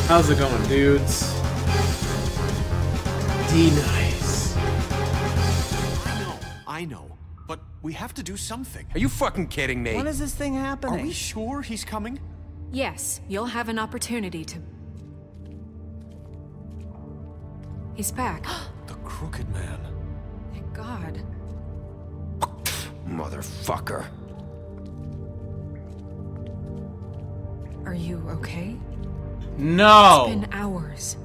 How's it going, dudes? D-Nice. I know, but we have to do something. Are you fucking kidding me? When is this thing happening? Are we sure he's coming? Yes, you'll have an opportunity to... He's back. The Crooked Man. Thank God. Motherfucker. Are you okay? No! It's been hours.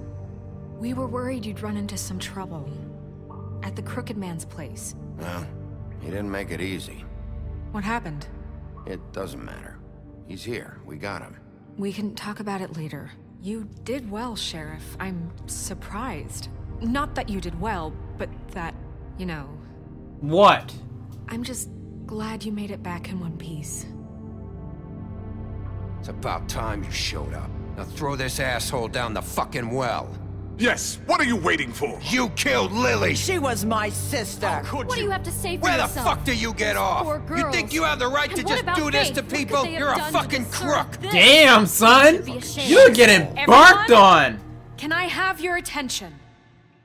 We were worried you'd run into some trouble. At the Crooked Man's place. Well, he didn't make it easy. What happened? It doesn't matter. He's here. We got him. We can talk about it later. You did well, Sheriff. I'm surprised. Not that you did well, but that, you know... What? I'm just glad you made it back in one piece. It's about time you showed up. Now throw this asshole down the fucking well. Yes, what are you waiting for? You killed Lily! She was my sister. How could What do you? you have to say for Where the yourself? fuck do you get off? Poor You girls. think you have the right And to what just about do this Faith? to What could people? they have You're a done to fucking deserve crook! this? Damn, son! Should be ashamed. You're getting barked on! Can I have your attention?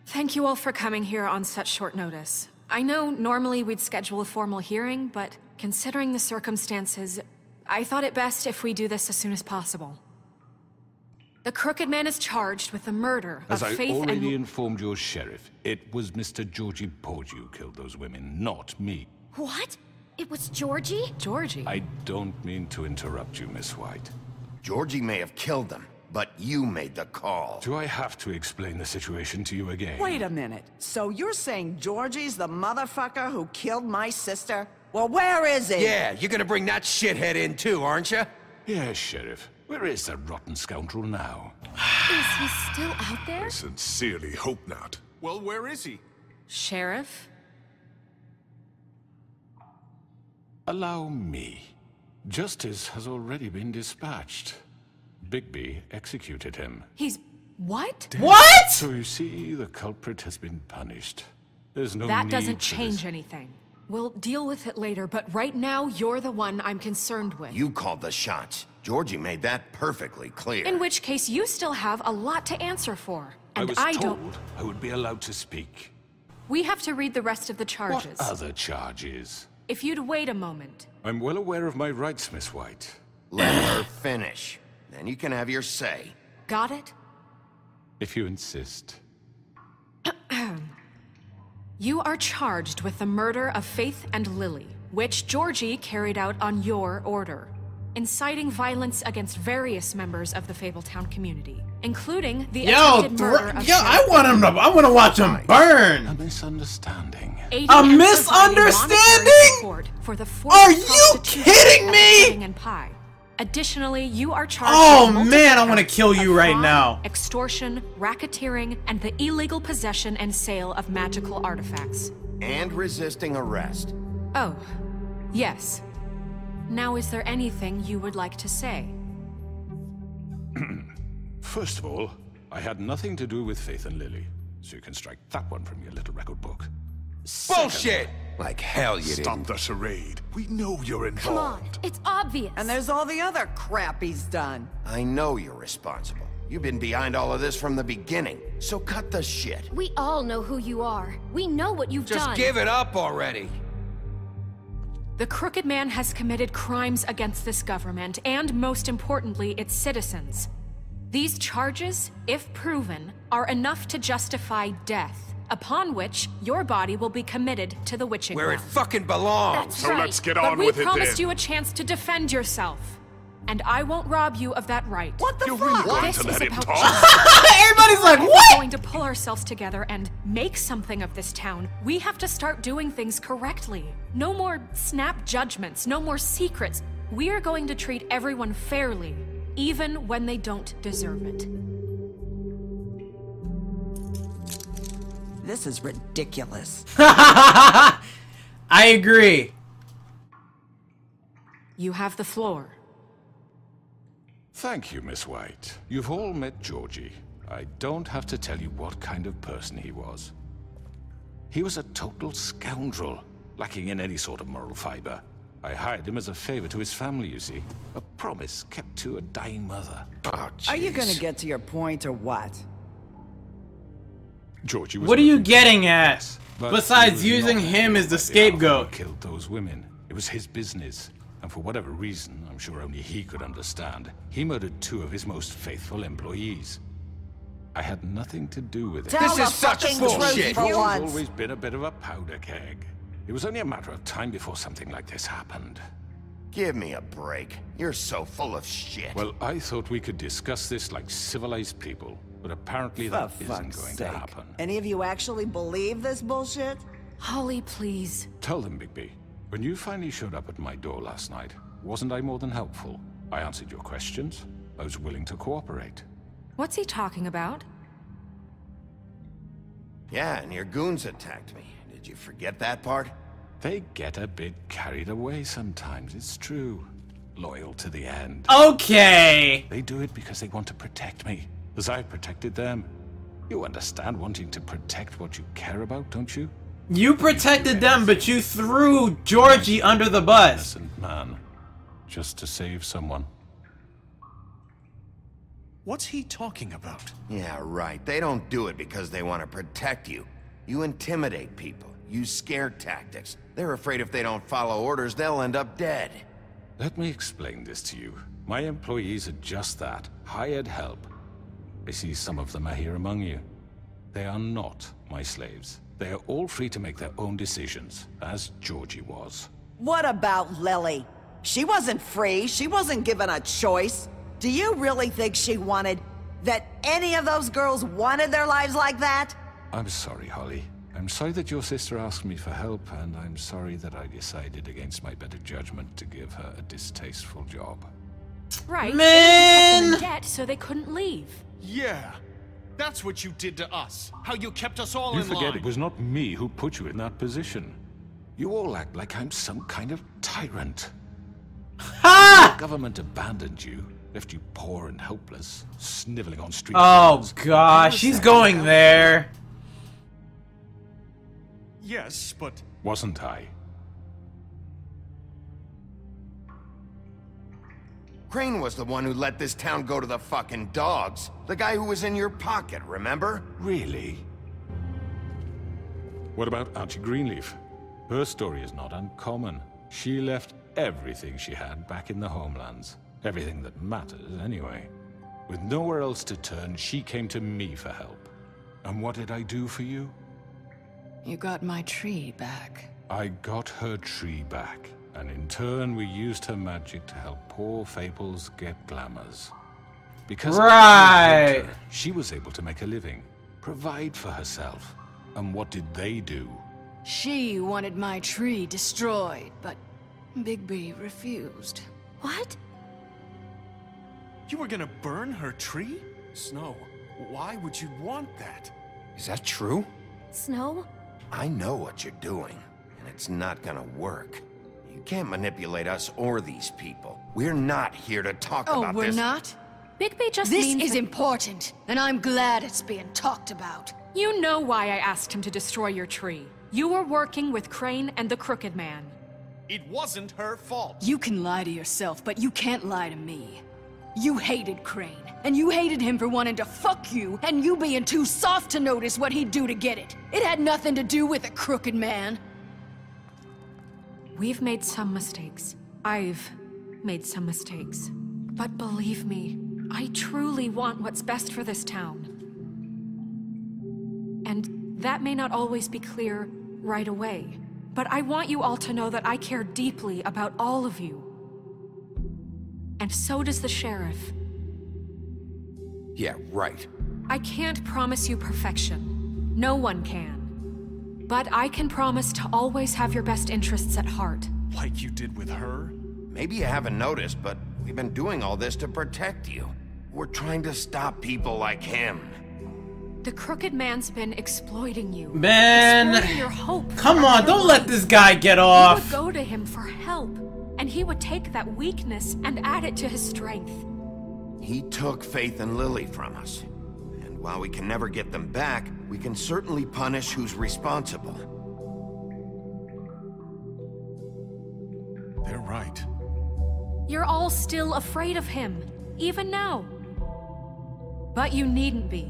Thank you all for coming here on such short notice. I know normally we'd schedule a formal hearing, but considering the circumstances, I thought it best if we do this as soon as possible. The Crooked Man is charged with the murder As of I Faith already and... informed your sheriff, it was Mr. Georgie Porgy who killed those women, not me. What? It was Georgie? Georgie? I don't mean to interrupt you, Miss White. Georgie may have killed them, but you made the call. Do I have to explain the situation to you again? Wait a minute. So you're saying Georgie's the motherfucker who killed my sister? Well, where is he? Yeah, you're gonna bring that shithead in too, aren't you? Yes, Sheriff. Where is that rotten scoundrel now? Is he still out there? I sincerely hope not. Well, where is he? Sheriff? Allow me. Justice has already been dispatched. Bigby executed him. He's... what? What?! So you see, the culprit has been punished. There's no That need doesn't for change this. anything. We'll deal with it later, but right now, you're the one I'm concerned with. You called the shots. Georgie made that perfectly clear. In which case, you still have a lot to answer for. I And was I told don't... I would be allowed to speak. We have to read the rest of the What charges. other charges? If you'd wait a moment. I'm well aware of my rights, Miss White. Let her finish. Then you can have your say. Got it? If you insist. You are charged with the murder of Faith and Lily, which Georgie carried out on your order, inciting violence against various members of the Fabletown community, including the attempted murder of I want to watch him burn! A misunderstanding. aiding A and providing misunderstanding? monetary support for the forced Are you prostitution kidding of me? Pudding and Pie. Additionally, you are charged Oh, with multiple man, I wanna counts kill you of right fraud, now. extortion, racketeering, and the illegal possession and sale of magical artifacts. And resisting arrest. Oh, yes. Now, is there anything you would like to say? First of all, I had nothing to do with Faith and Lily, so you can strike that one from your little record book. Bullshit! Like hell you Stop didn't. the charade. We know you're involved. Come on, it's obvious. And there's all the other crap he's done. I know you're responsible. You've been behind all of this from the beginning, so cut the shit. We all know who you are. We know what you've Just done. give it up already. The Crooked Man has committed crimes against this government and, most importantly, its citizens. These charges, if proven, are enough to justify death, upon which your body will be committed to the witching Where it ground. fucking belongs. That's So right. let's get But on we with it promised then. you a chance to defend yourself, and I won't rob you of that right. What the You're fuck? really going This to is let him about talk? Everybody's like, We're what?! going to pull ourselves together and make something of this town. We have to start doing things correctly. No more snap judgments, no more secrets. We are going to treat everyone fairly, even when they don't deserve it. This is ridiculous. I agree. You have the floor. Thank you, Miss White. You've all met Georgie. I don't have to tell you what kind of person he was. He was a total scoundrel, lacking in any sort of moral fiber. I hired him as a favor to his family, you see. A promise kept to a dying mother. Oh, Are you jeez. gonna get to your point or what? Georgie was What are you looking getting for at? us, but Besides he was using not him as the on behalf of scapegoat. who killed those women. It was his business. And for whatever reason, I'm sure only he could understand, he murdered 2 of his most faithful employees. I had nothing to do with it. Tell This the is such fucking bullshit. truth for He's once. always been a bit of a powder keg. It was only a matter of time before something like this happened. Give me a break. You're so full of shit. Well, I thought we could discuss this like civilized people, but apparently that For isn't fuck's going sake. to happen. Any of you actually believe this bullshit? Holly, please. Tell them, Bigby. When you finally showed up at my door last night, wasn't I more than helpful? I answered your questions. I was willing to cooperate. What's he talking about? Yeah, and your goons attacked me. Did you forget that part? They get a bit carried away sometimes, it's true. Loyal to the end. Okay. They do it because they want to protect me, as I've protected them. You understand wanting to protect what you care about, don't you? You protected them, but you threw Georgie under the bus. Innocent man. Just to save someone. What's he talking about? Yeah, right. They don't do it because they want to protect you. You intimidate people. Use scare tactics. They're afraid if they don't follow orders, they'll end up dead. Let me explain this to you. My employees are just that. Hired help. I see some of them are here among you. They are not my slaves. They are all free to make their own decisions, as Georgie was. What about Lily? She wasn't free. She wasn't given a choice. Do you really think she wanted... that any of those girls wanted their lives like that? I'm sorry, Holly. I'm sorry that your sister asked me for help, and I'm sorry that I decided against my better judgment to give her a distasteful job. Right. Man! Kept them in debt so they couldn't leave. Yeah, that's what you did to us. How you kept us all You in forget line. it was not me who put you in that position. You all act like I'm some kind of tyrant. Ha! The government abandoned you, left you poor and helpless, sniveling on street Oh corners. gosh, she's going there. Yes, but Wasn't I? Crane was the one who let this town go to the fucking dogs. The guy who was in your pocket, remember? Really? What about Archie Greenleaf? Her story is not uncommon. She left everything she had back in the homelands. Everything that matters, anyway. With nowhere else to turn, she came to me for help. And what did I do for you? You got my tree back. I got her tree back, and in turn we used her magic to help poor Fables get glamours. Because I helped her, she was able to make a living, provide for herself. And what did they do? She wanted my tree destroyed, but Bigby refused. What? you were gonna burn her tree? Snow, why would you want that? Is that true? Snow? I know what you're doing, and it's not gonna work. You can't manipulate us or these people. We're not here to talk Oh, about we're this. not? Bigby just This means is that- important, and I'm glad it's being talked about. You know why I asked him to destroy your tree. You were working with Crane and the Crooked Man. It wasn't her fault. You can lie to yourself, but you can't lie to me. You hated Crane, and you hated him for wanting to fuck you, and you being too soft to notice what he'd do to get it. It had nothing to do with the Crooked Man. We've made some mistakes. I've made some mistakes. But believe me, I truly want what's best for this town. And that may not always be clear right away. But I want you all to know that I care deeply about all of you. And so does the sheriff. Yeah, right. I can't promise you perfection. No one can. But I can promise to always have your best interests at heart. Like you did with her? Maybe you haven't noticed, but we've been doing all this to protect you. We're trying to stop people like him. The Crooked Man's been exploiting you. Man. Exploiting your hope. Come on, don't let this guy get You off. would go to him for help, and he would take that weakness and add it to his strength. He took Faith and Lily from us. And while we can never get them back, we can certainly punish who's responsible. They're right. You're all still afraid of him, even now. But you needn't be.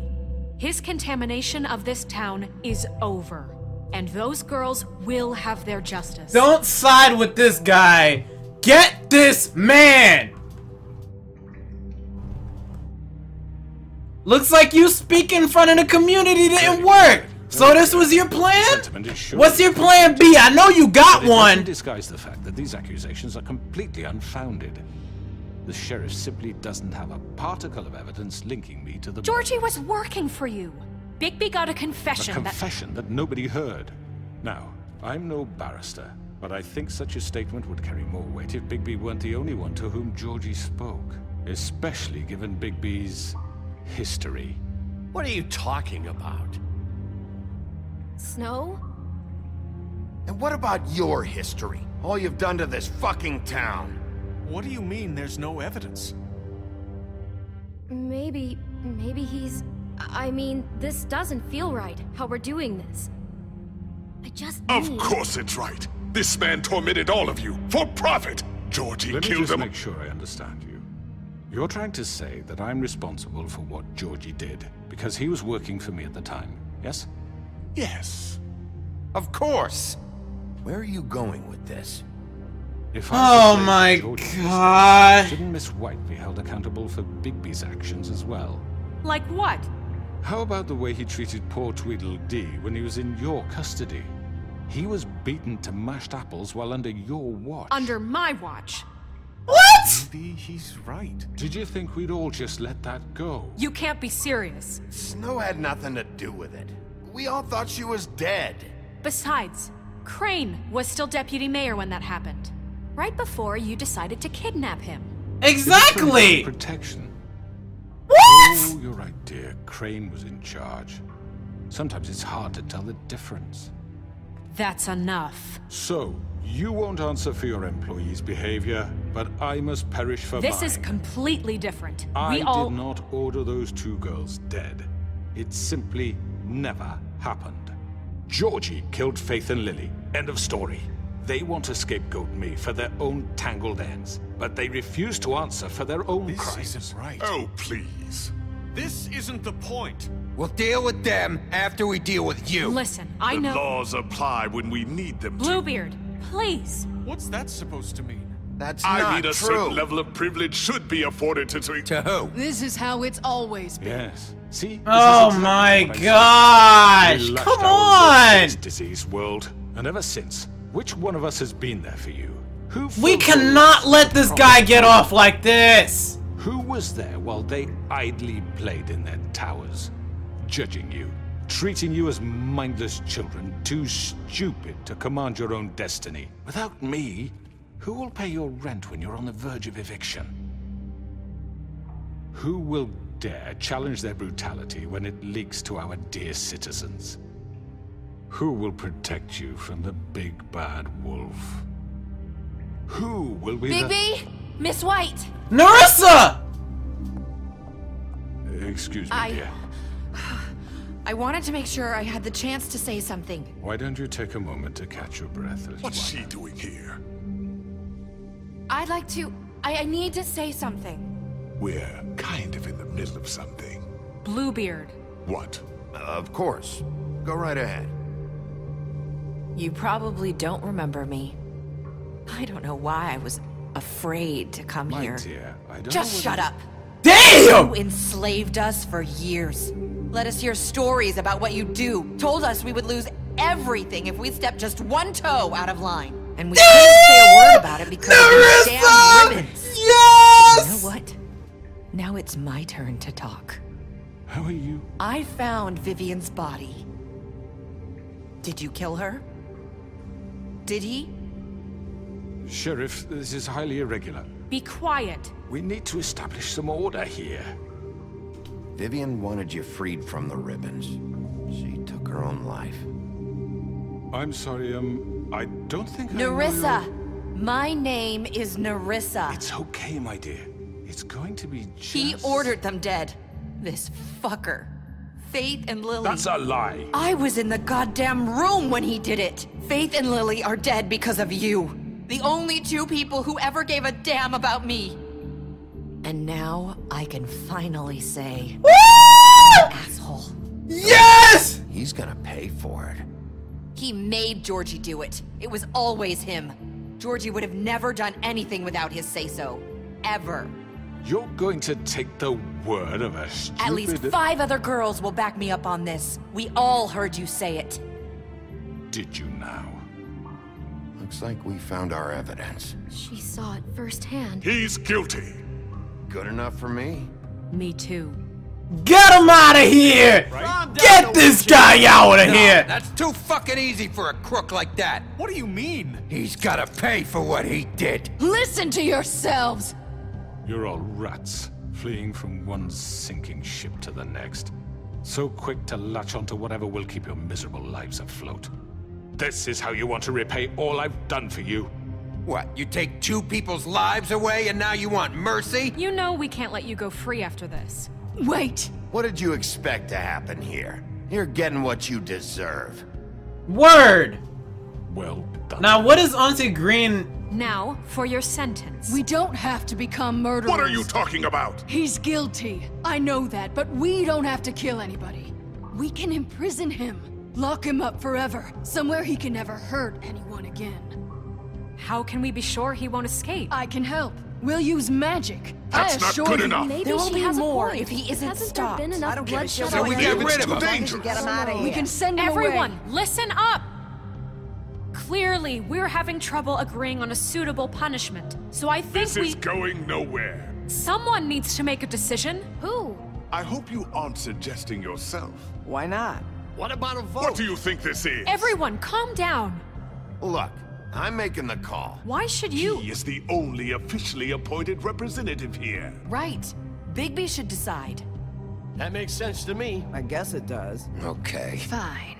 His contamination of this town is over. And those girls will have their justice. Don't side with this guy. Get this man. Looks like you speaking in front of the community didn't work. So this was your plan? What's your plan B? I know you got one. It doesn't disguise the fact that these accusations are completely unfounded. The sheriff simply doesn't have a particle of evidence linking me to the... Georgie was working for you. Bigby got a confession. A confession that nobody heard. Now, I'm no barrister, but I think such a statement would carry more weight if Bigby weren't the only one to whom Georgie spoke. Especially given Bigby's history. What are you talking about? Snow? And what about your history? All you've done to this fucking town? What do you mean there's no evidence? Maybe he's... I mean, this doesn't feel right, how we're doing this. I just Of course it's right. This man tormented all of you, for profit! Georgie Let me killed just him. make sure I understand you. You're trying to say that I'm responsible for what Georgie did, because he was working for me at the time, yes? Yes. Of course! Where are you going with this? If Oh I my Georgie's God. mistake, shouldn't Miss White be held accountable for Bigby's actions as well? Like what? How about the way he treated poor Tweedledee when he was in your custody? He was beaten to mashed apples while under your watch. Under my watch. What? Maybe he's right. Did you think we'd all just let that go? You can't be serious. Snow had nothing to do with it. We all thought she was dead. Besides, Crane was still deputy mayor when that happened. Right before you decided to kidnap him. Exactly. Protection. What? Oh, you're right, dear. Crane was in charge. Sometimes it's hard to tell the difference. That's enough. So, you won't answer for your employees' behavior, but I must perish for This mine. is completely different. I We all... did not order those two girls dead. It simply never happened. Georgie killed Faith and Lily. End of story. They want to scapegoat me for their own tangled ends, but they refuse to answer for their own This crimes. isn't right. Oh, please. This isn't the point. We'll deal with them after we deal with you. Listen, I The know... laws apply when we need them to. Bluebeard, please. What's that supposed to mean? That's I not mean, a true. certain level of privilege should be afforded to... To who? This is how it's always been. Yes. See? This Oh is exactly my what I said. gosh. We lashed Come our on. this diseased world, and ever since, which one of us has been there for you? Who We fulfilled cannot let this guy get off like this. Who was there while they idly played in their towers, judging you, treating you as mindless children, too stupid to command your own destiny? Without me, who will pay your rent when you're on the verge of eviction? Who will dare challenge their brutality when it leaks to our dear citizens? Who will protect you from the big bad wolf? Who will be Bigby! Miss White! Narissa! Excuse me, dear. I wanted to make sure I had the chance to say something. Why don't you take a moment to catch your breath, little What's one? she doing here? I'd like to... I need to say something. We're kind of in the middle of something. Bluebeard. What? Of course. Go right ahead. You probably don't remember me. I don't know why I was afraid to come My here. dear, I don't Just know shut whether- up. Damn! You enslaved us for years. Let us hear stories about what you do. Told us we would lose everything if we stepped just one toe out of line. And we couldn't say a word about it because of these damn Narissa! ribbons. Yes! You know what? Now it's my turn to talk. How are you? I found Vivian's body. Did you kill her? Did he? Sheriff, this is highly irregular. Be quiet. We need to establish some order here. Vivian wanted you freed from the ribbons. She took her own life. I'm sorry, I don't think I know Narissa! your- My name is Narissa. It's okay, my dear. It's going to be just... He ordered them dead. This fucker. Faith and Lily. That's a lie. I was in the goddamn room when he did it. Faith and Lily are dead because of you. The only two people who ever gave a damn about me. And now I can finally say, Woo! asshole. Yes! He's gonna pay for it. He made Georgie do it. It was always him. Georgie would have never done anything without his say-so. Ever. You're going to take the word of a stupid... At least 5 other girls will back me up on this. We all heard you say it. Did you now? Looks like we found our evidence. She saw it firsthand. He's guilty. Good enough for me. Me too. Get him out of here! Get this guy out of here! That's too fucking easy for a crook like that. What do you mean? He's gotta pay for what he did. Listen to yourselves! You're all rats, fleeing from one sinking ship to the next. So quick to latch onto whatever will keep your miserable lives afloat. This is how you want to repay all I've done for you? What, you take 2 people's lives away and now you want mercy? You know we can't let you go free after this. Wait! What did you expect to happen here? You're getting what you deserve. Word! Well done. Now, what is Auntie Green? Now, for your sentence. We don't have to become murderers. What are you talking about? He's guilty. I know that, but we don't have to kill anybody. We can imprison him. Lock him up forever. Somewhere he can never hurt anyone again. How can we be sure he won't escape? I can help. We'll use magic. That's I not assure good you. enough. Maybe There will she be has more a point. if he isn't Hasn't stopped. there been enough I don't give a bloodshed shit So what we you get do. rid of him. It's too dangerous. Get him out of here. We can send him Everyone, away. listen up! Clearly, we're having trouble agreeing on a suitable punishment. So I think This is going nowhere. someone needs to make a decision. Who? I hope you aren't suggesting yourself. Why not? What about a vote? What do you think this is? Everyone, calm down. Look, I'm making the call. Why should you? He is the only officially appointed representative here. Right. Bigby should decide. That makes sense to me. I guess it does. Okay. Fine.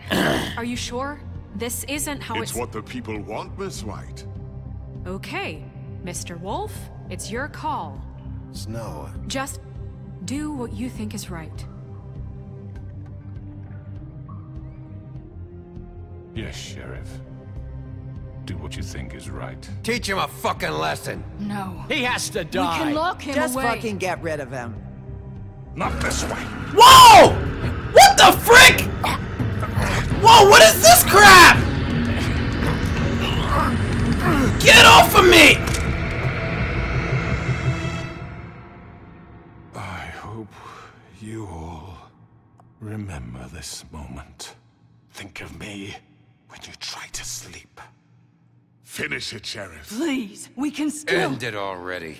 Are you sure? This isn't how It's what the people want, Miss White. Okay, Mr. Wolf, it's your call. Snow. Just do what you think is right. Yes, Sheriff. Do what you think is right. Teach him a fucking lesson. No. He has to We die. can lock him Just away. fucking get rid of him. Not this way. Whoa! What the frick? Whoa, what is this crap? Get off of me! I hope you all remember this moment. Think of me when you try to sleep. Finish it, Sheriff. Please, we can still... End it already.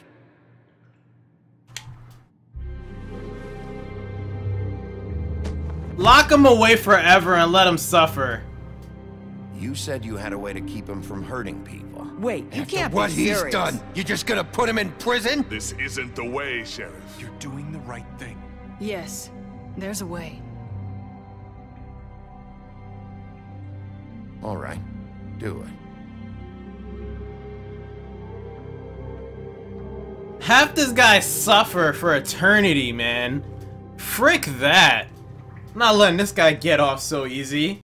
Lock him away forever and let him suffer. You said you had a way to keep him from hurting people. Wait, you After can't what be he's serious. done, you're just gonna put him in prison? This isn't the way, Sheriff. You're doing the right thing. Yes, there's a way. All right, do it. Have this guy suffer for eternity, man. Frick that. I'm not letting this guy get off so easy.